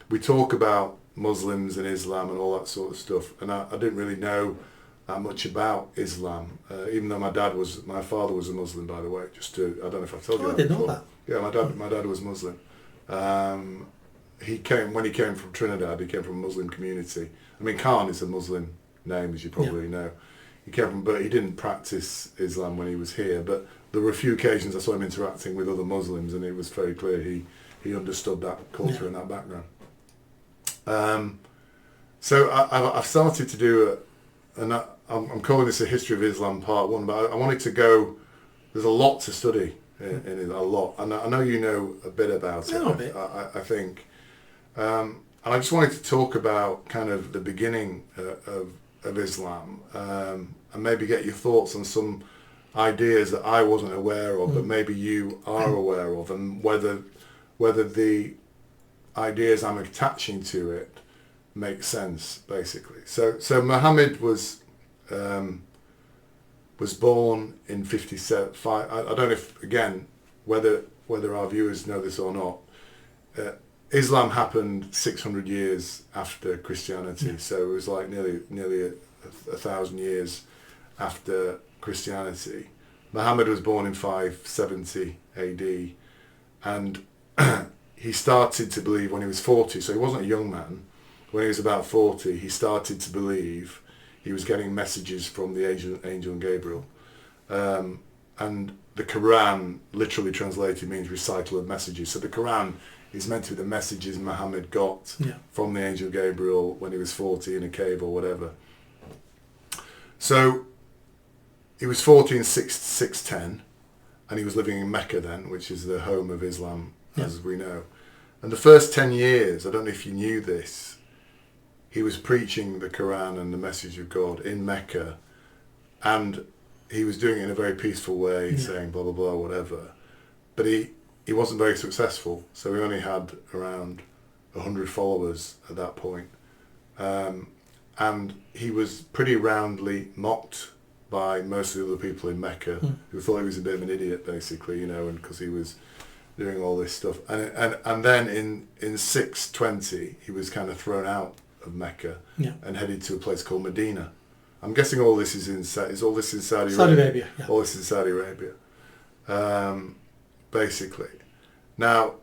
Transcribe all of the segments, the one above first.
we talk about Muslims and Islam and all that sort of stuff, and I didn't really know that much about Islam, even though my father was a Muslim, by the way. I don't know if I've told you that I didn't before. know that. Yeah, my dad was Muslim. When he came from Trinidad, he came from a Muslim community. I mean, Khan is a Muslim name, as you probably know. But he didn't practice Islam when he was here. But there were a few occasions I saw him interacting with other Muslims, and it was very clear he understood that culture and that background. So I've started to do I'm calling this a history of Islam part 1, but I wanted to go. There's a lot to study in it, a lot, and I know you know a bit about it. I think, and I just wanted to talk about kind of the beginning of Islam, and maybe get your thoughts on some ideas that I wasn't aware of, but maybe you are aware of, and whether the ideas I'm attaching to it make sense, basically. So Muhammad was born in 57. I don't know if, again, whether our viewers know this or not. Islam happened 600 years after Christianity, so it was like nearly 1,000 years after Christianity. Muhammad was born in 570 AD, and he started to believe when he was 40, so he wasn't a young man. When he was about 40, he started to believe he was getting messages from the angel Gabriel. And the Quran, literally translated, means recital of messages. So the Quran is meant to be the messages Muhammad got from the angel Gabriel when he was 40 in a cave or whatever. So he was 40 in 610, and he was living in Mecca then, which is the home of Islam, as we know. And the first 10 years, I don't know if you knew this, he was preaching the Quran and the message of God in Mecca, and he was doing it in a very peaceful way, saying blah, blah, blah, whatever. But he wasn't very successful, so he only had around 100 followers at that point. And he was pretty roundly mocked by most of the other people in Mecca, who thought he was a bit of an idiot, basically, and because he was doing all this stuff. And then in 620, he was kind of thrown out of Mecca and headed to a place called Medina. I'm guessing all this is in Saudi Arabia. Yeah. All this is in Saudi Arabia, basically. Now,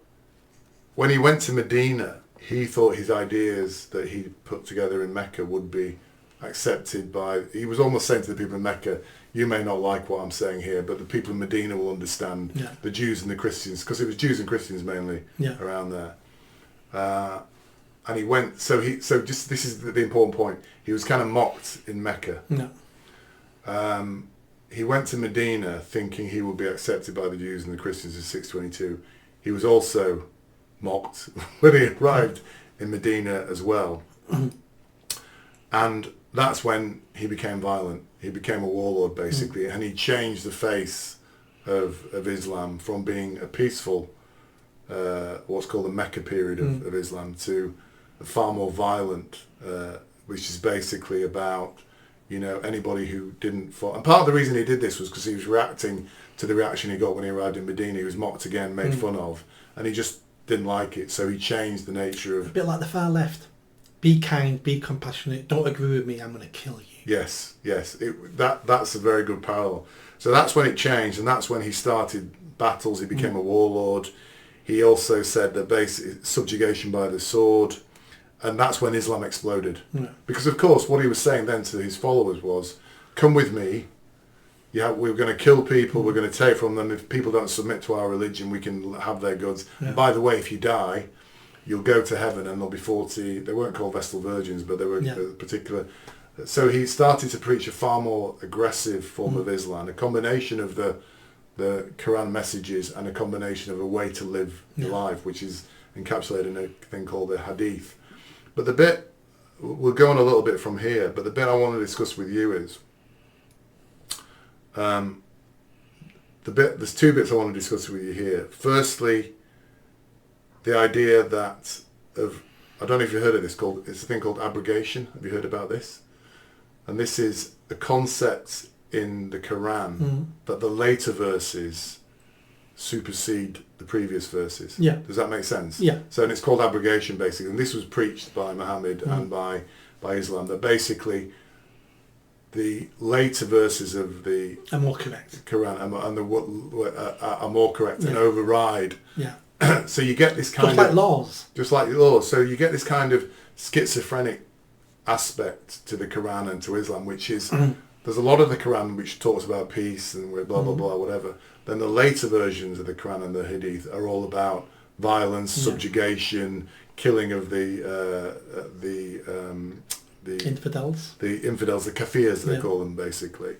when he went to Medina, he thought his ideas that he put together in Mecca would be accepted by... He was almost saying to the people in Mecca, you may not like what I'm saying here, but the people in Medina will understand, the Jews and the Christians, because it was Jews and Christians mainly around there. And he went, this is the important point. He was kind of mocked in Mecca. He went to Medina thinking he would be accepted by the Jews and the Christians in 622. He was also mocked when he arrived in Medina as well. And that's when he became violent. He became a warlord, basically, and he changed the face of Islam from being a peaceful, what's called the Mecca period of Islam, to a far more violent, which is basically about, anybody who didn't follow. And part of the reason he did this was because he was reacting to the reaction he got when he arrived in Medina. He was mocked again, made fun of, and he just didn't like it. So he changed the nature of... A bit like the far left. Be kind, be compassionate, don't agree with me, I'm going to kill you. Yes. That's a very good parallel. So that's when it changed, and that's when he started battles. He became a warlord. He also said that basic subjugation by the sword, and that's when Islam exploded. Because of course what he was saying then to his followers was, come with me, we're going to kill people, we're going to take from them. If people don't submit to our religion, we can have their goods. And by the way, if you die, you'll go to heaven, and there'll be 40, they weren't called Vestal Virgins, but they were particular. So he started to preach a far more aggressive form of Islam, a combination of the Quran messages and a combination of a way to live life, which is encapsulated in a thing called the Hadith. But the bit, we'll go on a little bit from here, but the bit I want to discuss with you is, there's two bits I want to discuss with you here. Firstly, the idea that I don't know if you've heard of this, it's a thing called abrogation. Have you heard about this? And this is a concept in the Quran that the later verses supersede the previous verses. Yeah. Does that make sense? Yeah. So, and it's called abrogation, basically. And this was preached by Muhammad and by Islam, that basically the later verses of the are more correct. Quran are more correct and override. Yeah. So you get this kind just like laws. Just like laws. So you get this kind of schizophrenic aspect to the Quran and to Islam, which is there's a lot of the Quran which talks about peace and blah blah blah whatever. Then the later versions of the Quran and the Hadith are all about violence, subjugation, killing of the infidels, the kafirs they call them, basically.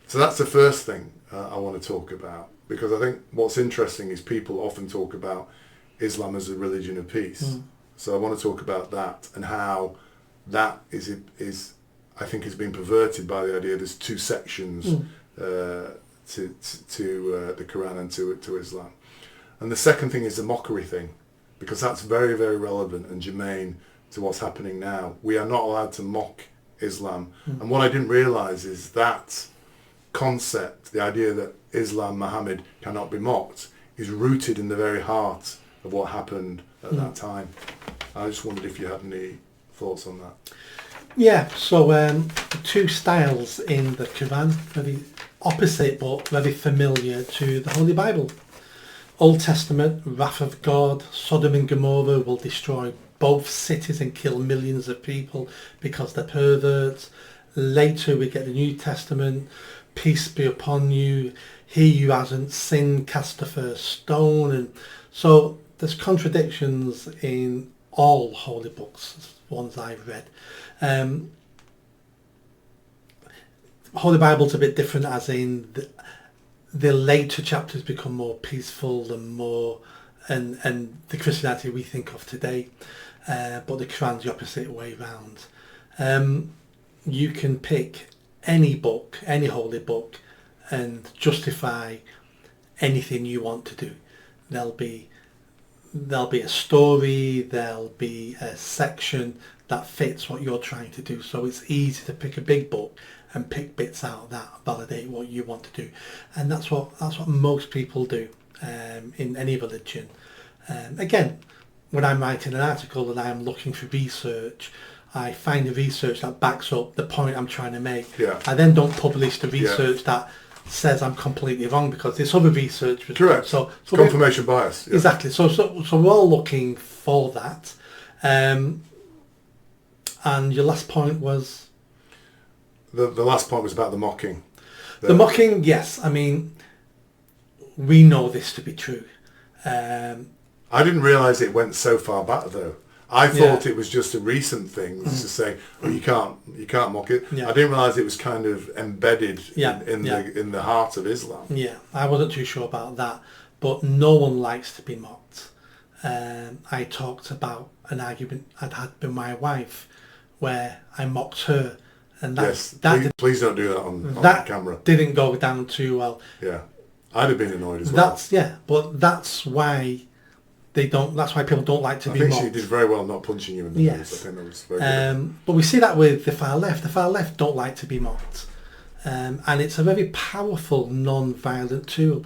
So that's the first thing I want to talk about, because I think what's interesting is people often talk about Islam as a religion of peace. So I want to talk about that and how that is I think has been perverted by the idea there's two sections to the Quran and to Islam. And the second thing is the mockery thing, because that's very, very relevant and germane to what's happening now. We are not allowed to mock Islam. And what I didn't realise is that concept, the idea that Islam, Muhammad cannot be mocked, is rooted in the very heart of what happened at that time. I just wondered if you had any thoughts on that. Yeah, so the two styles in the Quran, very opposite but very familiar to the Holy Bible. Old Testament, wrath of God, Sodom and Gomorrah will destroy both cities and kill millions of people because they're perverts. Later we get the New Testament, peace be upon you, he who hasn't sinned cast the first stone. And so there's contradictions in all holy books, ones I've read. Holy Bible's a bit different, as in the later chapters become more peaceful and more and the Christianity we think of today, but the Quran's the opposite way round. You can pick any book, any holy book, and justify anything you want to do. There'll be a story, there'll be a section that fits what you're trying to do. So it's easy to pick a big book and pick bits out of that, validate what you want to do. And that's what most people do in any religion. Again, when I'm writing an article and I'm looking for research, I find the research that backs up the point I'm trying to make. Yeah. I then don't publish the research that says I'm completely wrong because this other research was correct. So confirmation bias. Yeah. Exactly. So we're all looking for that. And your last point was? The last point was about the mocking. The mocking, yes. I mean, we know this to be true. I didn't realise it went so far back, though. I thought it was just a recent thing to say, "Oh, you can't mock it." Yeah. I didn't realise it was kind of embedded in the heart of Islam. Yeah, I wasn't too sure about that, but no one likes to be mocked. I talked about an argument I'd had with my wife where I mocked her, and please don't do that on camera. Didn't go down too well. Yeah, I'd have been annoyed as well. But that's why they don't. That's why people don't like to be mocked. I think she did very well not punching you in the nose. I think that was very good. But we see that with the far left. The far left don't like to be mocked, and it's a very powerful non-violent tool,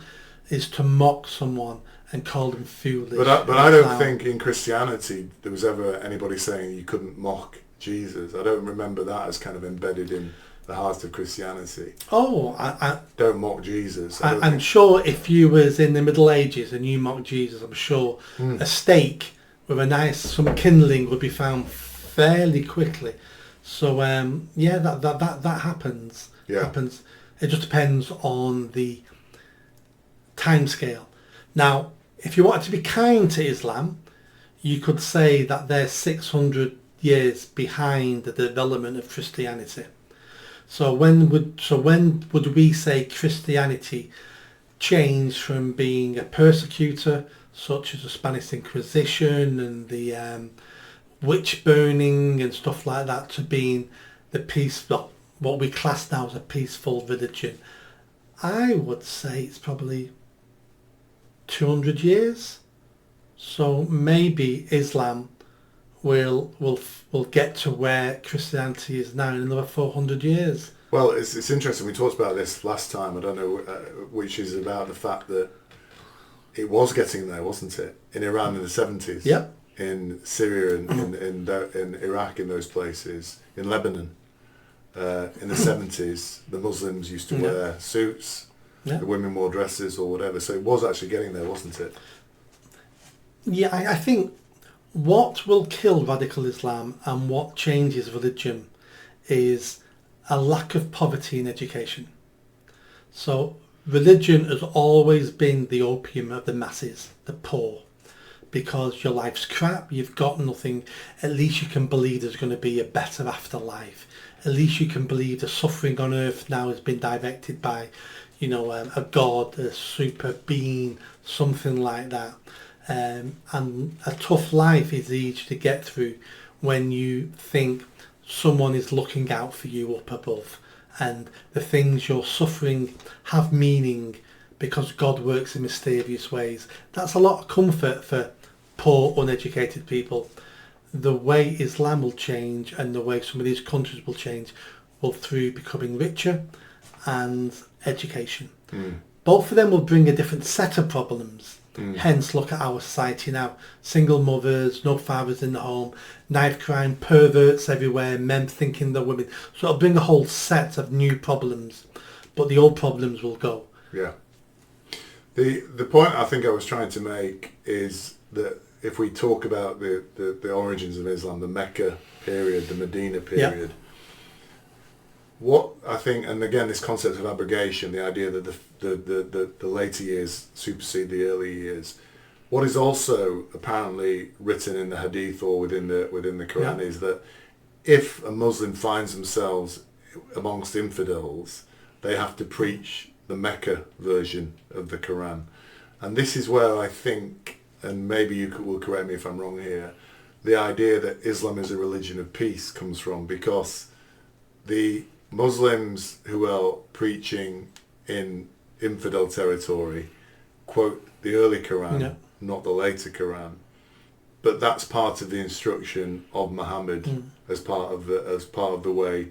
is to mock someone and call them foolish. But I don't think in Christianity there was ever anybody saying you couldn't mock Jesus. I don't remember that as kind of embedded in the heart of Christianity. Oh, I don't mock Jesus. I'm sure if you was in the Middle Ages and you mocked Jesus, I'm sure a stake with some kindling would be found fairly quickly. So that happens. Yeah. Happens. It just depends on the time scale. Now, if you wanted to be kind to Islam, you could say that they're 600 years behind the development of Christianity. So when would we say Christianity changed from being a persecutor, such as the Spanish Inquisition and the witch burning and stuff like that, to being the peaceful, what we class now as a peaceful religion? I would say it's probably 200 years. So maybe Islam will get to where Christianity is now in another 400 years. Well, it's interesting. We talked about this last time. I don't know, which is about the fact that it was getting there, wasn't it? In Iran in the 70s. Yep. In Syria and in Iraq, in those places, in Lebanon. In the 70s, the Muslims used to wear suits, the women wore dresses or whatever. So it was actually getting there, wasn't it? Yeah, I think what will kill radical Islam and what changes religion is a lack of poverty in education. So religion has always been the opium of the masses, the poor. Because your life's crap, you've got nothing, at least you can believe there's going to be a better afterlife. At least you can believe the suffering on earth now has been directed by, a god, a super being, something like that. And a tough life is easy to get through when you think someone is looking out for you up above, and the things you're suffering have meaning because God works in mysterious ways. That's a lot of comfort for poor, uneducated people. The way Islam will change and the way some of these countries will change will through becoming richer and education. Both of them will bring a different set of problems. Hence, look at our society now. Single mothers, no fathers in the home, knife crime, perverts everywhere, men thinking they're women. So it'll bring a whole set of new problems, but the old problems will go. Yeah. The point I think I was trying to make is that if we talk about the origins of Islam, the Mecca period, the Medina period, what I think, and again this concept of abrogation, the idea that the later years supersede the early years, what is also apparently written in the Hadith or within the Quran is that if a Muslim finds themselves amongst infidels, they have to preach the Mecca version of the Quran. And this is where I think, and maybe you will correct me if I'm wrong here, the idea that Islam is a religion of peace comes from, because the Muslims who are preaching in infidel territory quote the early Quran, not the later Quran. But that's part of the instruction of Muhammad as part of the way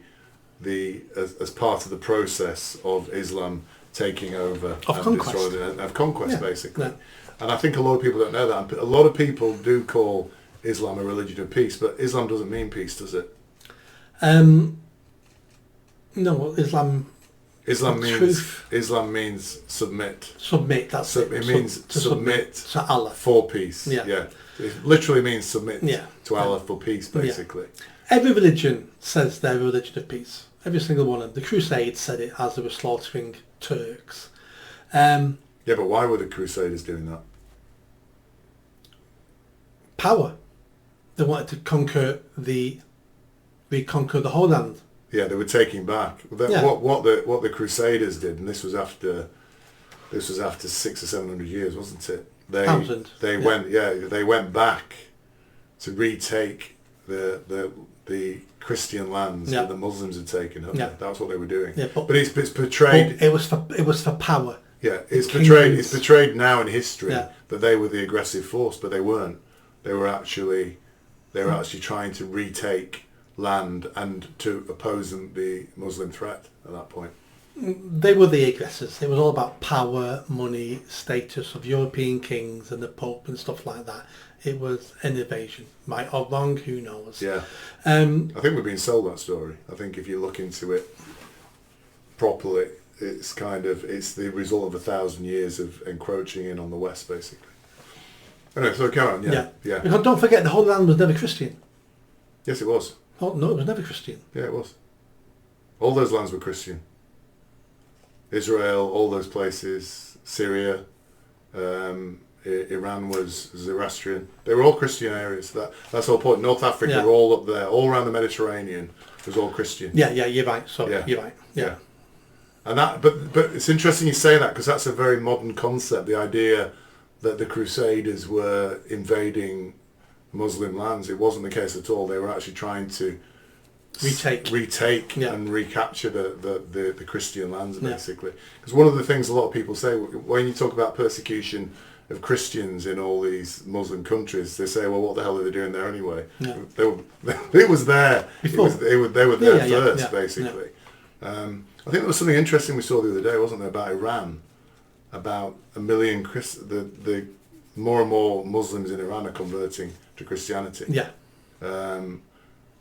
as part of the process of Islam taking over of conquest, basically. Yeah. And I think a lot of people don't know that. A lot of people do call Islam a religion of peace, but Islam doesn't mean peace, does it? No, Islam means submit. Submit, that's it. It means to submit to Allah for peace. Yeah. It literally means submit to Allah for peace, basically. Yeah. Every religion says they're a religion of peace. Every single one of them. The Crusades said it as they were slaughtering Turks. But why were the Crusaders doing that? Power. They wanted to reconquer the whole land. Yeah, they were taking back. What the Crusaders did, and this was after 600 or 700 years, wasn't it? They went back to retake the Christian lands that the Muslims had taken up. Yeah. That's what they were doing. Yeah, but it's portrayed. It was for power. Yeah, it's portrayed now in history that they were the aggressive force, but they weren't. They were actually trying to retake land and to oppose the Muslim threat at that point. They were the aggressors. It was all about power, money, status of European kings and the Pope and stuff like that. It was an invasion. Right or wrong, who knows? Yeah. I think we're being sold that story. I think if you look into it properly, it's the result of 1,000 years of encroaching in on the West, basically. Anyway, so carry on. Yeah. Because don't forget, the whole land was never Christian. Yes, it was. Oh no, it was never Christian. Yeah, it was. All those lands were Christian. Israel, all those places, Syria, Iran was Zoroastrian. They were all Christian areas. That's the whole point. North Africa, were all up there, all around the Mediterranean was all Christian. Yeah, you're right. So you're right. Yeah. And but it's interesting you say that, because that's a very modern concept. The idea that the Crusaders were invading Muslim lands. It wasn't the case at all. They were actually trying to retake and recapture the Christian lands, basically. Because one of the things a lot of people say when you talk about persecution of Christians in all these Muslim countries, they say, well, what the hell are they doing there anyway? Yeah. It was there. They were there first, basically. I think there was something interesting we saw the other day, wasn't there, about Iran? about a million the more and more Muslims in Iran are converting to Christianity. Yeah. And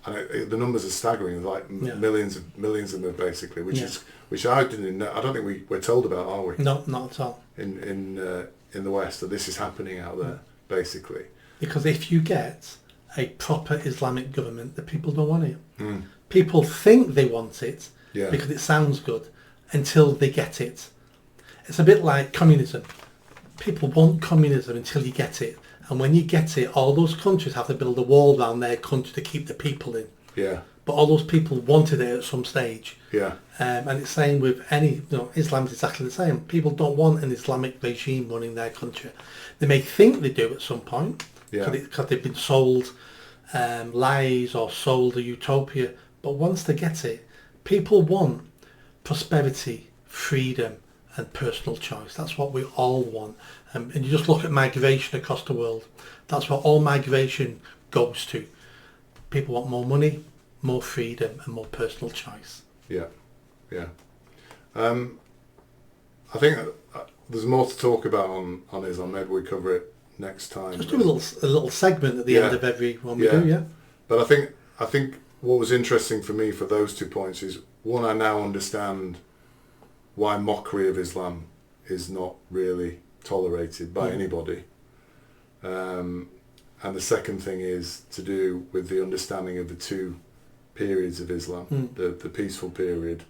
the numbers are staggering, like millions of them basically, which I didn't know. I don't think we're told about, are we? No, not at all. In the West, that this is happening out there, basically. Because if you get a proper Islamic government, the people don't want it. People think they want it because it sounds good until they get it. It's a bit like communism. People want communism until you get it. And when you get it, all those countries have to build a wall around their country to keep the people in. Yeah. But all those people wanted it at some stage. Yeah. And it's the same with Islam is exactly the same. People don't want an Islamic regime running their country. They may think they do at some point because they've been sold lies or sold a utopia. But once they get it, people want prosperity, freedom and personal choice. That's what we all want. And you just look at migration across the world. That's what all migration goes to. People want more money, more freedom and more personal choice. Yeah, yeah. I think there's more to talk about on Islam. Maybe we cover it next time. Just do a little segment at the end of every one we do, yeah. But I think what was interesting for me for those 2 points is, one, I now understand why mockery of Islam is not really tolerated by anybody. And the second thing is to do with the understanding of the two periods of Islam, the peaceful period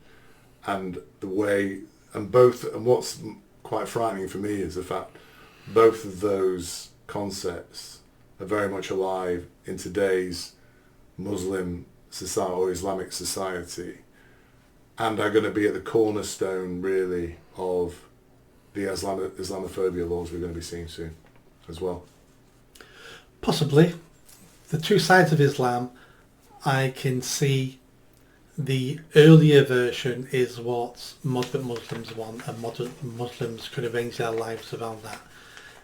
and the way, and what's quite frightening for me is the fact both of those concepts are very much alive in today's Muslim society or Islamic society, and are going to be at the cornerstone really of the Islamophobia laws we're going to be seeing soon as well. Possibly. The two sides of Islam, I can see the earlier version is what moderate Muslims want, and moderate Muslims can arrange their lives around that.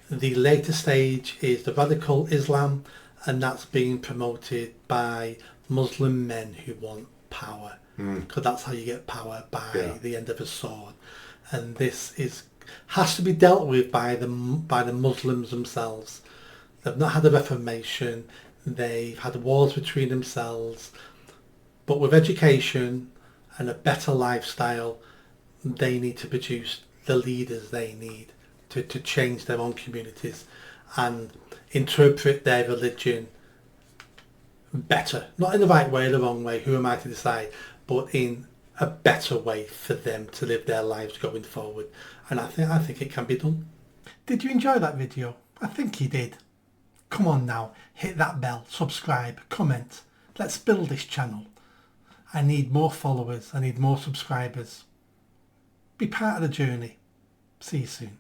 The later stage is the radical Islam, and that's being promoted by Muslim men who want power, because that's how you get power, by the end of a sword. And this has to be dealt with by the Muslims themselves. They've not had a reformation, they've had wars between themselves, but with education and a better lifestyle, they need to produce the leaders they need to change their own communities and interpret their religion better. Not in the right way or the wrong way, who am I to decide, but in a better way for them to live their lives going forward. And I think it can be done. Did you enjoy that video? I think you did. Come on now, hit that bell, subscribe, comment. Let's build this channel. I need more followers, I need more subscribers. Be part of the journey. See you soon.